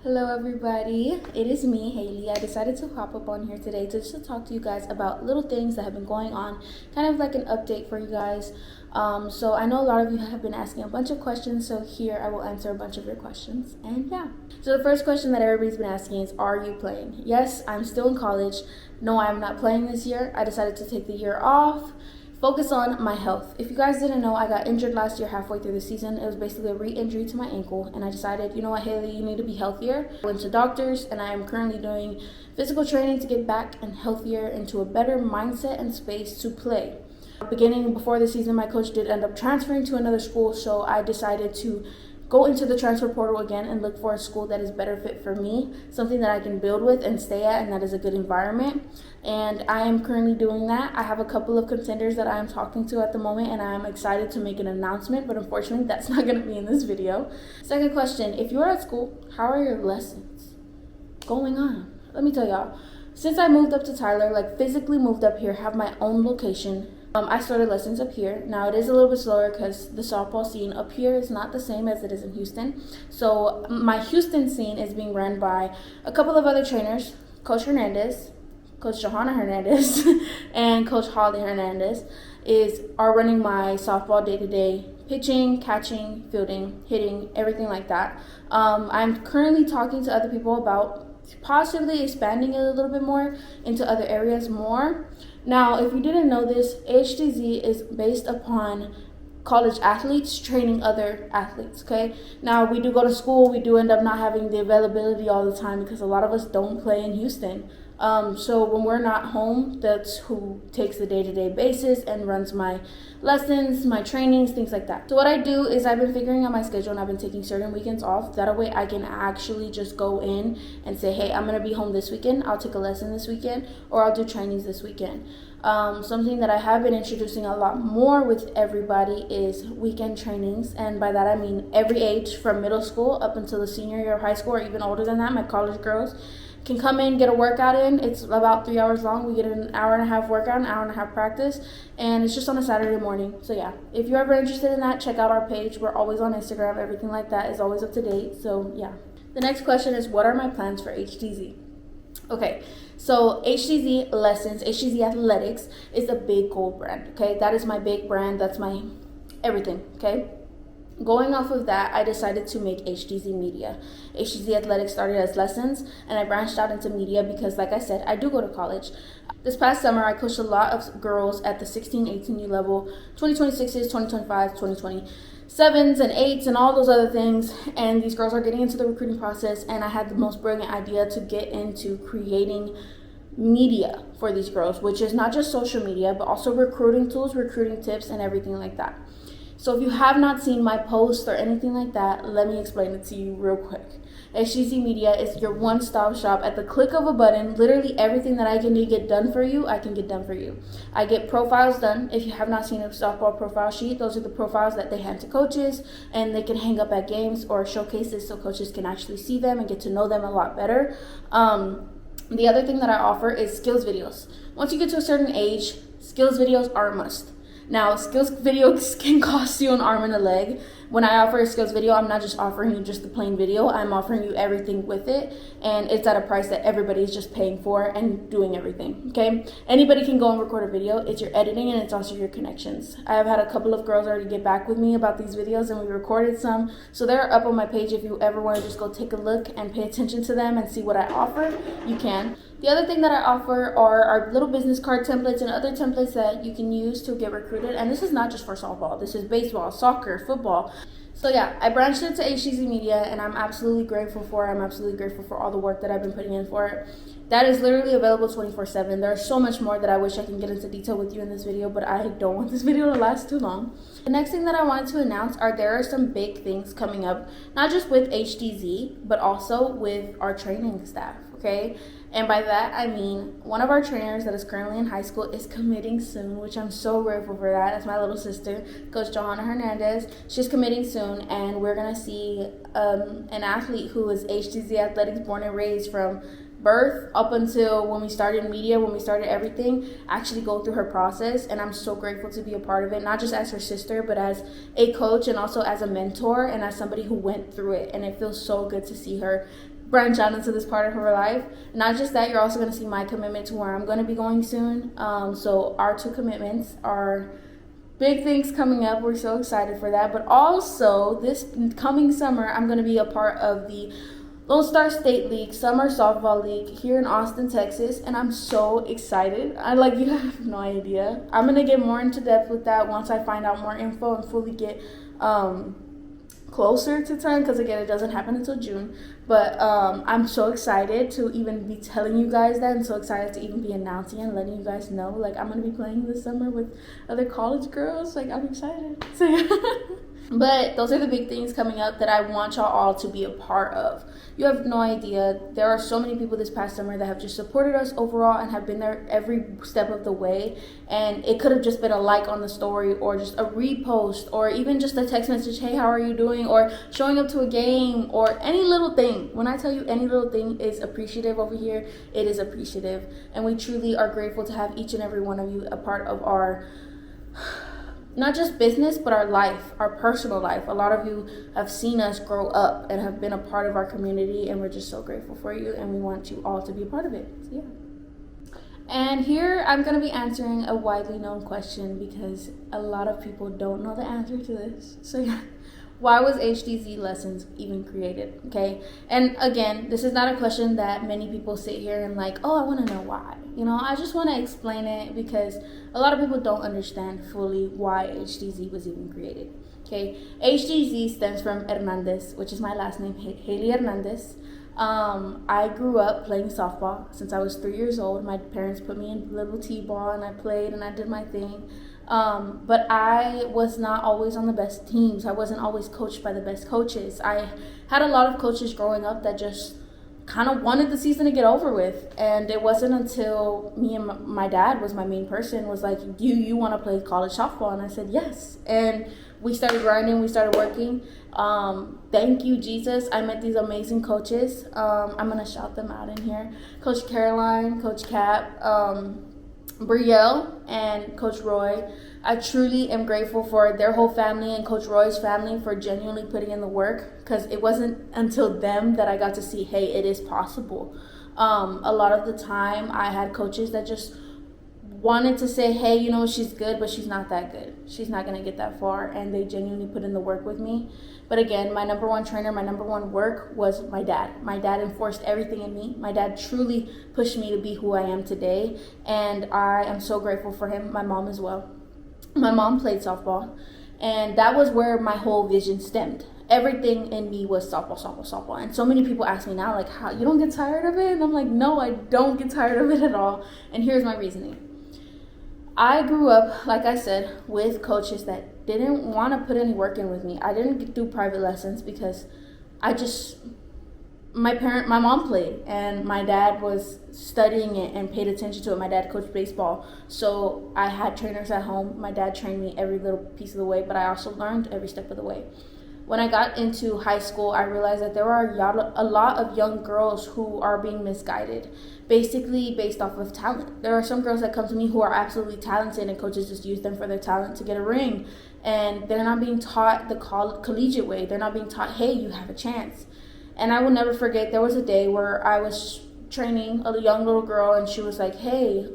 Hello everybody, it is me, Haley. I decided to hop up on here today just to talk to you guys about little things that have been going on, kind of like an update for you guys. So I know a lot of you have been asking a bunch of questions, so here I will answer a bunch of your questions. And yeah, so the first question that everybody's been asking is, are you playing? Yes, I'm still in college. No, I'm not playing this year. I decided to take the year off, focus on my health. If you guys didn't know, I got injured last year halfway through the season. It was basically a re-injury to my ankle, and I decided, you know what, Haley, you need to be healthier. I went to doctors, and I am currently doing physical training to get back and healthier into a better mindset and space to play. Beginning before the season, my coach did end up transferring to another school, so I decided to go into the transfer portal again and look for a school that is better fit for me, something that I can build with and stay at, and that is a good environment. And I am currently doing that. I have a couple of contenders that I am talking to at the moment, and I am excited to make an announcement, but unfortunately that's not going to be in this video. Second question, if you're at school, how are your lessons going on? Let me tell y'all, since I moved up to Tyler, like physically moved up here, have my own location, I started lessons up here. Now it is a little bit slower because the softball scene up here is not the same as it is in Houston. So my Houston scene is being run by a couple of other trainers, Coach Hernandez, Coach Johanna Hernandez, and Coach Holly Hernandez are running my softball day-to-day pitching, catching, fielding, hitting, everything like that. I'm currently talking to other people about possibly expanding it a little bit more into other areas more. Now, if you didn't know this, HTZ is based upon college athletes training other athletes, okay? Now, we do go to school, we do end up not having the availability all the time because a lot of us don't play in Houston. So when we're not home, that's who takes the day-to-day basis and runs my lessons, my trainings, things like that. So what I do is I've been figuring out my schedule and I've been taking certain weekends off. That way I can actually just go in and say, hey, I'm gonna be home this weekend. I'll take a lesson this weekend, or I'll do trainings this weekend. Something that I have been introducing a lot more with everybody is weekend trainings. And by that I mean every age from middle school up until the senior year of high school, or even older than that. My college girls can come in, get a workout in. It's about 3 hours long. We get an hour and a half workout, an hour and a half practice, and it's just on a Saturday morning. So yeah, if you're ever interested in that, check out our page. We're always on Instagram. Everything like that is always up to date. So yeah. The next question is, what are my plans for HTZ? Okay, so HTZ Lessons, HTZ Athletics is a big gold brand, okay? That is my big brand. That's my everything, okay? Going off of that, I decided to make HTZ Media. HTZ Athletics started as lessons, and I branched out into media because, like I said, I do go to college. This past summer, I coached a lot of girls at the 16, 18U level, 2026s, 2025s, 2027s, and 8s, and all those other things. And these girls are getting into the recruiting process, and I had the most brilliant idea to get into creating media for these girls, which is not just social media, but also recruiting tools, recruiting tips, and everything like that. So if you have not seen my post or anything like that, let me explain it to you real quick. HTZ Media is your one-stop shop. At the click of a button, literally everything that I can do get done for you, I can get done for you. I get profiles done. If you have not seen a softball profile sheet, those are the profiles that they hand to coaches, and they can hang up at games or showcases so coaches can actually see them and get to know them a lot better. The other thing that I offer is skills videos. Once you get to a certain age, skills videos are a must. Now, skills videos can cost you an arm and a leg. When I offer a skills video, I'm not just offering you just the plain video. I'm offering you everything with it, and it's at a price that everybody's just paying for and doing everything, okay? Anybody can go and record a video. It's your editing, and it's also your connections. I have had a couple of girls already get back with me about these videos, and we recorded some, so they're up on my page. If you ever want to just go take a look and pay attention to them and see what I offer, you can. The other thing that I offer are our little business card templates and other templates that you can use to get recruited. And this is not just for softball. This is baseball, soccer, football. So yeah, I branched into HTZ Media, and I'm absolutely grateful for it. I'm absolutely grateful for all the work that I've been putting in for it. That is literally available 24/7. There's so much more that I wish I can get into detail with you in this video, but I don't want this video to last too long. The next thing that I wanted to announce there are some big things coming up, not just with HTZ, but also with our training staff, okay? And by that, I mean one of our trainers that is currently in high school is committing soon, which I'm so grateful for that. That's my little sister, Coach Johanna Hernandez. She's committing soon, and we're going to see an athlete who is HTZ Athletics born and raised from birth up until when we started media, when we started everything, actually go through her process. And I'm so grateful to be a part of it, not just as her sister, but as a coach and also as a mentor and as somebody who went through it. And it feels so good to see her branch out into this part of her life. Not just that, you're also going to see my commitment to where I'm going to be going soon. So our two commitments are big things coming up. We're so excited for that. But also this coming summer, I'm going to be a part of the Lone Star State League Summer Softball League here in Austin, Texas, and I'm so excited. You have no idea. I'm going to get more into depth with that once I find out more info and fully get closer to time, because again, it doesn't happen until June. But I'm so excited to even be telling you guys that, and so excited to even be announcing and letting you guys know, like, I'm going to be playing this summer with other college girls. Like, I'm excited. So, yeah. But those are the big things coming up that I want y'all all to be a part of. You have no idea. There are so many people this past summer that have just supported us overall and have been there every step of the way. And it could have just been a like on the story, or just a repost, or even just a text message, hey, how are you doing? Or showing up to a game, or any little thing. When I tell you any little thing is appreciative over here, it is appreciative. And we truly are grateful to have each and every one of you a part of our not just business, but our life, our personal life. A lot of you have seen us grow up and have been a part of our community, and we're just so grateful for you, and we want you all to be a part of it. So, yeah. And here I'm going to be answering a widely known question, because a lot of people don't know the answer to this. So, yeah. Why was HDZ Lessons even created? Okay. And again, this is not a question that many people sit here and like, oh, I want to know why. I just want to explain it, because a lot of people don't understand fully why HDZ was even created. Okay. HDZ stands from Hernandez, which is my last name, Haley Hernandez. I grew up playing softball since I was 3 years old. My parents put me in little t-ball, and I played and I did my thing. But I was not always on the best teams. I wasn't always coached by the best coaches. I had a lot of coaches growing up that just kind of wanted the season to get over with. And it wasn't until me and my dad was my main person, was like, you want to play college softball? And I said, yes. And we started grinding, we started working. Thank you, Jesus. I met these amazing coaches. I'm going to shout them out in here. Coach Caroline, Coach Cap, Brielle, and Coach Roy. I truly am grateful for their whole family and Coach Roy's family for genuinely putting in the work, because it wasn't until them that I got to see, hey, it is possible. A lot of the time I had coaches that just wanted to say, hey, she's good, but she's not that good. She's not going to get that far. And they genuinely put in the work with me. But again, my number one trainer, my number one work was my dad. My dad enforced everything in me. My dad truly pushed me to be who I am today. And I am so grateful for him. My mom as well. My mom played softball. And that was where my whole vision stemmed. Everything in me was softball, softball, softball. And so many people ask me now, like, how, you don't get tired of it? And I'm like, no, I don't get tired of it at all. And here's my reasoning. I grew up, like I said, with coaches that didn't want to put any work in with me. I didn't do private lessons because my mom played, and my dad was studying it and paid attention to it. My dad coached baseball, so I had trainers at home. My dad trained me every little piece of the way, but I also learned every step of the way. When I got into high school, I realized that there are a lot of young girls who are being misguided, basically based off of talent. There are some girls that come to me who are absolutely talented, and coaches just use them for their talent to get a ring. And they're not being taught the collegiate way. They're not being taught, hey, you have a chance. And I will never forget, there was a day where I was training a young little girl, and she was like, hey,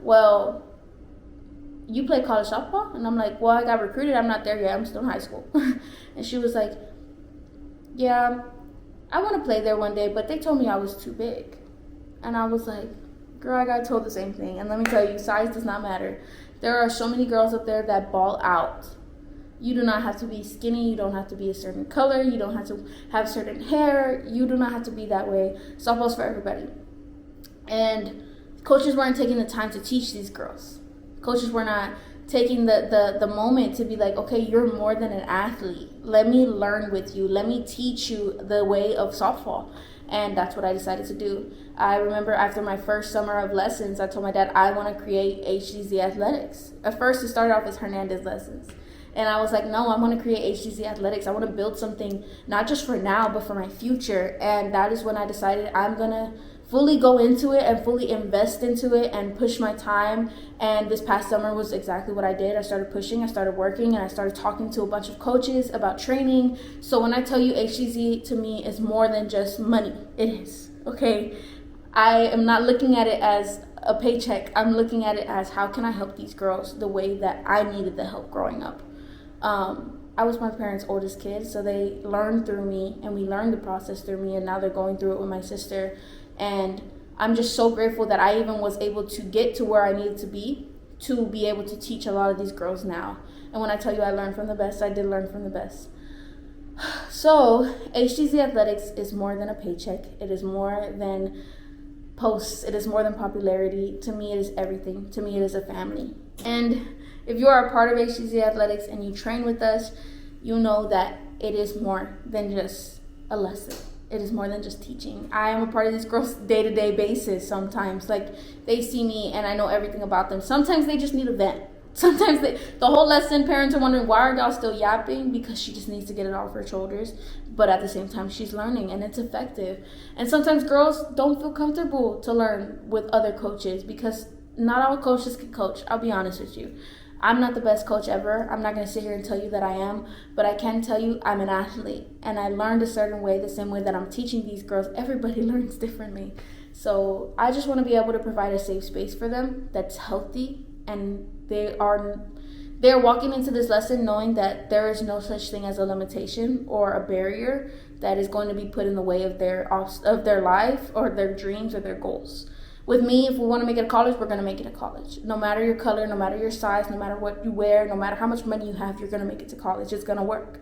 well, you play college softball? And I'm like, well, I got recruited. I'm not there yet. I'm still in high school. And she was like, yeah, I want to play there one day, but they told me I was too big. And I was like, girl, I got told the same thing. And let me tell you, size does not matter. There are so many girls up there that ball out. You do not have to be skinny. You don't have to be a certain color. You don't have to have certain hair. You do not have to be that way. Softball's for everybody. And coaches weren't taking the time to teach these girls. Coaches were not taking the moment to be like, okay, you're more than an athlete. Let me learn with you. Let me teach you the way of softball. And that's what I decided to do. I remember after my first summer of lessons, I told my dad, I want to create HDZ Athletics. At first, it started off as Hernandez Lessons. And I was like, no, I want to create HDZ Athletics. I want to build something not just for now, but for my future. And that is when I decided I'm going to fully go into it and fully invest into it and push my time. And this past summer was exactly what I did. I started pushing, I started working, and I started talking to a bunch of coaches about training. So when I tell you HTZ to me is more than just money, it is, okay? I am not looking at it as a paycheck. I'm looking at it as how can I help these girls the way that I needed the help growing up. I was my parents' oldest kid, so they learned through me, and we learned the process through me, and now they're going through it with my sister. And I'm just so grateful that I even was able to get to where I needed to be able to teach a lot of these girls now. And when I tell you I learned from the best, I did learn from the best. So HTZ Athletics is more than a paycheck. It is more than posts. It is more than popularity. To me, it is everything. To me, it is a family. And if you are a part of HTZ Athletics and you train with us, you know that it is more than just a lesson. It is more than just teaching. I am a part of these girls' day-to-day basis sometimes. Like, they see me and I know everything about them. Sometimes they just need a vent. Sometimes the whole lesson, parents are wondering, why are y'all still yapping? Because she just needs to get it off her shoulders. But at the same time, she's learning and it's effective. And sometimes girls don't feel comfortable to learn with other coaches because not all coaches can coach. I'll be honest with you. I'm not the best coach ever. I'm not going to sit here and tell you that I am, but I can tell you I'm an athlete and I learned a certain way, the same way that I'm teaching these girls. Everybody learns differently. So I just want to be able to provide a safe space for them that's healthy, and they're walking into this lesson knowing that there is no such thing as a limitation or a barrier that is going to be put in the way of their life or their dreams or their goals. With me, if we want to make it a college, we're going to make it a college. No matter your color, no matter your size, no matter what you wear, no matter how much money you have, you're going to make it to college. It's going to work.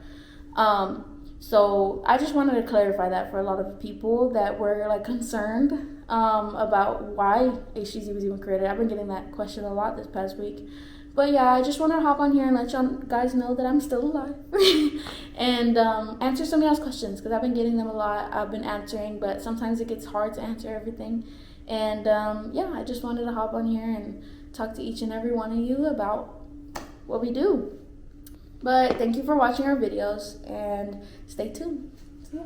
So I just wanted to clarify that for a lot of people that were like concerned about why HTZ was even created. I've been getting that question a lot this past week. But yeah, I just wanted to hop on here and let y'all guys know that I'm still alive and answer some of y'all's questions because I've been getting them a lot. I've been answering, but sometimes it gets hard to answer everything. And yeah, I just wanted to hop on here and talk to each and every one of you about what we do. But thank you for watching our videos and stay tuned. See ya.